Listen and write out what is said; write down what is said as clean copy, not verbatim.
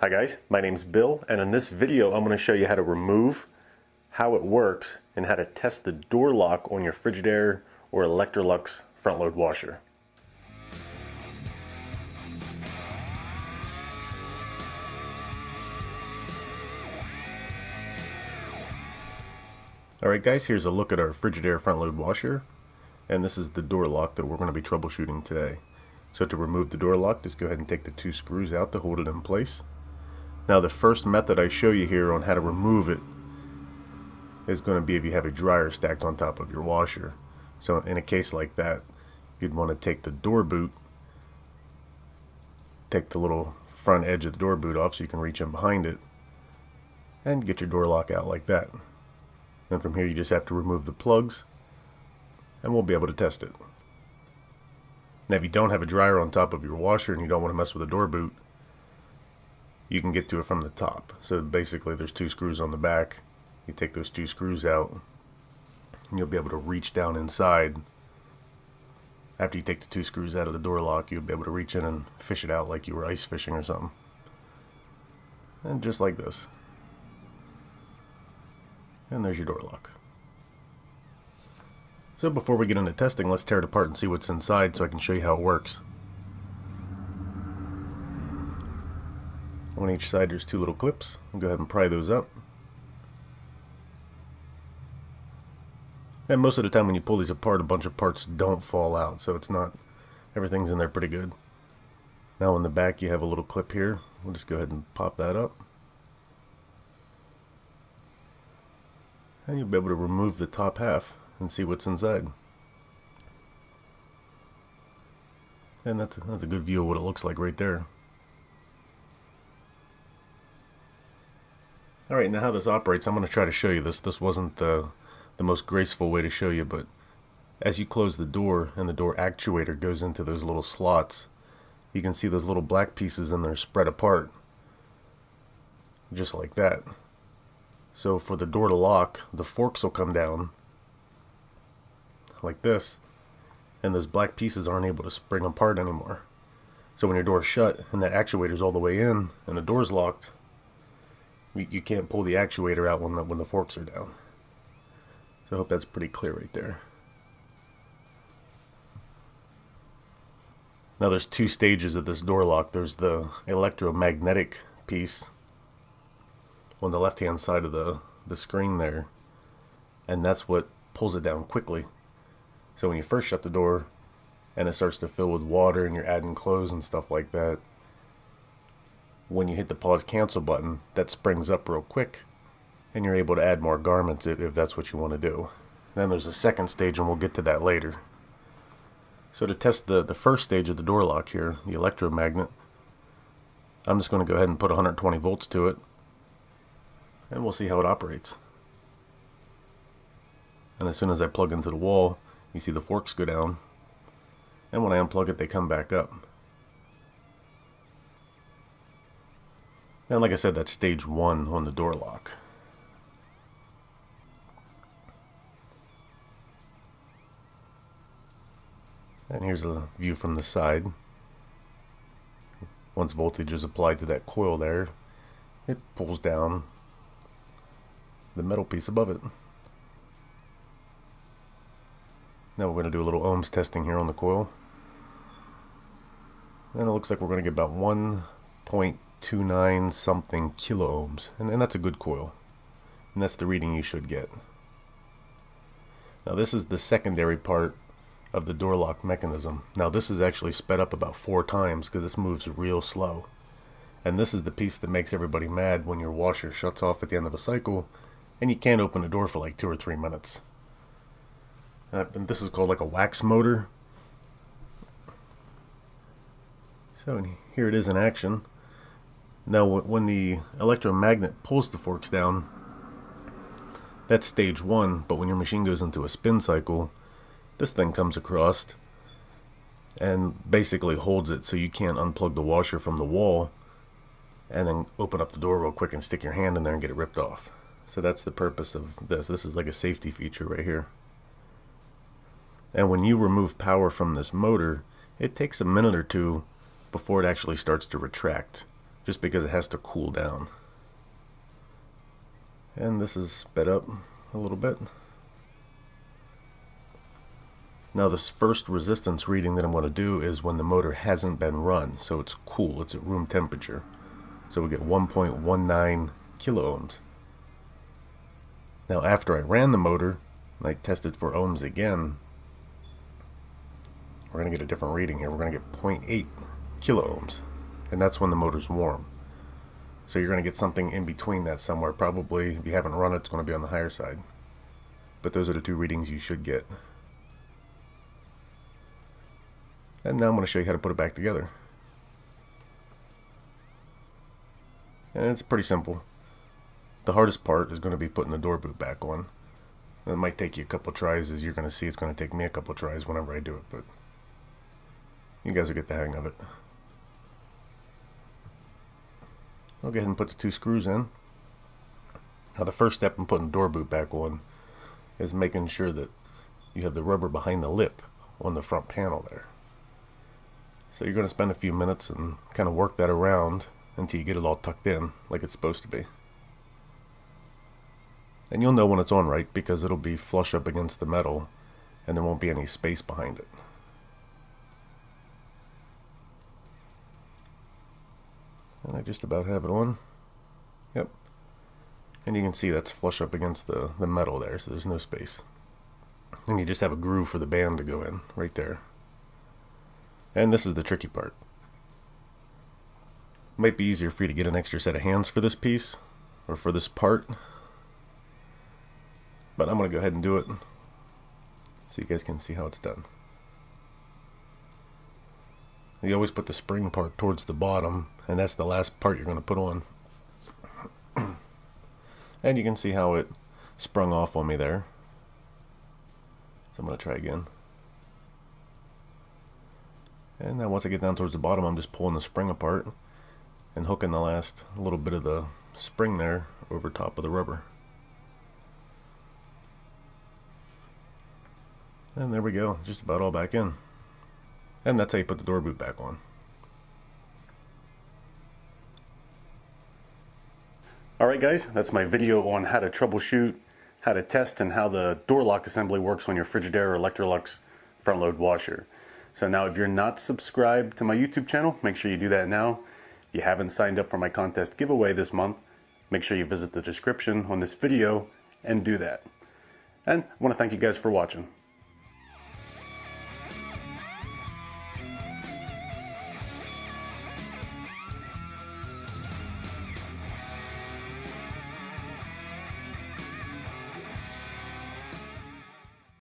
Hi guys, my name's Bill, and in this video I'm going to show you how to remove, how it works, and how to test the door lock on your Frigidaire or Electrolux front load washer. Alright guys, here's a look at our Frigidaire front load washer, and this is the door lock that we're going to be troubleshooting today. So to remove the door lock, just go ahead and take the two screws out to hold it in place. Now the first method I show you here on how to remove it is going to be if you have a dryer stacked on top of your washer. So in a case like that, you'd want to take the door boot, take the little front edge of the door boot off so you can reach in behind it, and get your door lock out like that. Then from here you just have to remove the plugs, and we'll be able to test it. Now if you don't have a dryer on top of your washer and you don't want to mess with the door boot, you can get to it from the top. So basically there's two screws on the back. You take those two screws out and you'll be able to reach down inside. After you take the two screws out of the door lock, you'll be able to reach in and fish it out like you were ice fishing or something. And just like this. And there's your door lock. So before we get into testing, let's tear it apart and see what's inside so I can show you how it works. On each side there's two little clips. I'll go ahead and pry those up. And most of the time when you pull these apart, a bunch of parts don't fall out, so it's not, everything's in there pretty good. Now in the back you have a little clip here. We'll just go ahead and pop that up. And you'll be able to remove the top half and see what's inside. And that's a good view of what it looks like right there. Alright, now how this operates, I'm going to try to show you this. This wasn't the most graceful way to show you, but as you close the door and the door actuator goes into those little slots, you can see those little black pieces in there spread apart. Just like that. So for the door to lock, the forks will come down like this, and those black pieces aren't able to spring apart anymore. So when your door's shut and that actuator's all the way in and the door's locked, you can't pull the actuator out when the forks are down. So I hope that's pretty clear right there. Now there's two stages of this door lock. There's the electromagnetic piece on the left hand side of the screen there, and that's what pulls it down quickly. So when you first shut the door and it starts to fill with water and you're adding clothes and stuff like that, when you hit the pause cancel button, that springs up real quick and you're able to add more garments if that's what you want to do. Then there's a second stage, and we'll get to that later. So to test the first stage of the door lock here, the electromagnet, I'm just going to go ahead and put 120 volts to it, and we'll see how it operates. And as soon as I plug into the wall, you see the forks go down, and when I unplug it, they come back up. And like I said, that's stage 1 on the door lock. And here's a view from the side. Once voltage is applied to that coil there, it pulls down the metal piece above it. Now we're going to do a little ohms testing here on the coil. And it looks like we're going to get about 1.29 something kilo ohms. And that's a good coil. And that's the reading you should get. Now this is the secondary part of the door lock mechanism. Now this is actually sped up about 4 times because this moves real slow. And this is the piece that makes everybody mad when your washer shuts off at the end of a cycle and you can't open the door for like 2 or 3 minutes. And this is called like a wax motor. So here it is in action. Now when the electromagnet pulls the forks down, that's stage 1, but when your machine goes into a spin cycle, this thing comes across and basically holds it so you can't unplug the washer from the wall and then open up the door real quick and stick your hand in there and get it ripped off. So that's the purpose of this. This is like a safety feature right here. And when you remove power from this motor, it takes a minute or two before it actually starts to retract. just because it has to cool down. And this is sped up a little bit. Now this first resistance reading that I'm going to do is when the motor hasn't been run, so it's cool, it's at room temperature. So we get 1.19 kilo ohms. Now after I ran the motor, and I tested for ohms again, we're going to get a different reading here. We're going to get 0.8 kilo ohms, and that's when the motor's warm. So you're going to get something in between that somewhere. Probably, if you haven't run it, it's going to be on the higher side. But those are the two readings you should get. And now I'm going to show you how to put it back together. And it's pretty simple. The hardest part is going to be putting the door boot back on. It might take you a couple tries, as you're going to see. It's going to take me a couple tries whenever I do it, but you guys will get the hang of it. I'll go ahead and put the 2 screws in. Now the first step in putting the door boot back on is making sure that you have the rubber behind the lip on the front panel there. So you're going to spend a few minutes and kind of work that around until you get it all tucked in like it's supposed to be. And you'll know when it's on right because it'll be flush up against the metal and there won't be any space behind it. And I just about have it on. Yep. And you can see that's flush up against the metal there, so there's no space. And you just have a groove for the band to go in right there. And this is the tricky part. It might be easier for you to get an extra set of hands for this piece, or for this part. But I'm going to go ahead and do it so you guys can see how it's done. You always put the spring part towards the bottom, and that's the last part you're going to put on. And you can see how it sprung off on me there. So I'm going to try again. And then once I get down towards the bottom, I'm just pulling the spring apart and hooking the last little bit of the spring there over top of the rubber. And there we go, just about all back in. And that's how you put the door boot back on. Alright guys, that's my video on how to troubleshoot, how to test, and how the door lock assembly works on your Frigidaire or Electrolux front load washer. So now if you're not subscribed to my YouTube channel, make sure you do that now. If you haven't signed up for my contest giveaway this month, make sure you visit the description on this video and do that. And I want to thank you guys for watching.